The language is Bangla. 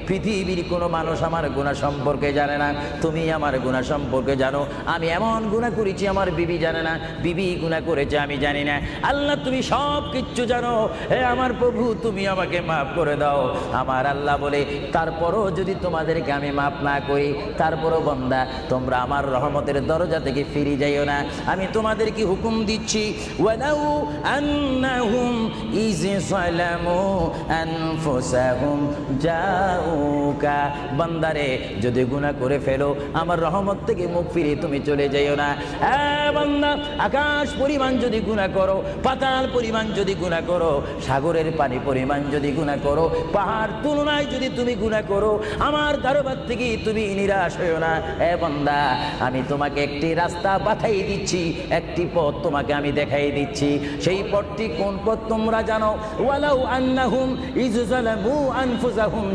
পৃথিবীর কোনো মানুষ আমার গুনাহ সম্পর্কে জানে না, তুমি আমার গুনাহ সম্পর্কে জানো। আমি এমন গুনাহ করেছি আমার বিবি জানে না, বিবি গুনাহ করেছে আমি জানি না। আল্লাহ তুমি সব কিচ্ছু জানো, হে আমার প্রভু তুমি আমাকে মাফ করে দাও। আমার আল্লাহ বলে তারপরও যদি তোমাদেরকে আমি মাফ না করি, তারপরও বান্দা তোমরা আমার রহমতের দরজা থেকে ফিরে যাইও না। আমি তোমাদেরকে হুকুম দিচ্ছি, ওয়ালাউ আন্নাহুম ইয যালামু আনফুসাহুম জাউকা, বান্দারে যদি গুনাহ করে ফেলো আমার রহমত থেকে মুখ ফিরে তুমি চলে যাইও না। বান্দা আকাশ পরিমাণ যদি গুনাহ করো, পাতাল পরিমাণ যদি গুনাহ করো, সাগরের পানি পরিমাণ যদি গুনাহ করো, পাহাড় তুলনায় যদি তুমি গুনাহ করো, আমার দরবার থেকে তুমি নিরাশ হইও না। বান্দা আমি তোমাকে একটি রাস্তা বাতাই দিচ্ছি, একটি পথ তোমাকে আমি দেখাই দিচ্ছি। সেই পথটি কোন পথ তোমরা জানো? ওয়ালাউ আন্নাহুম ইয যালামু আনফুসাহুম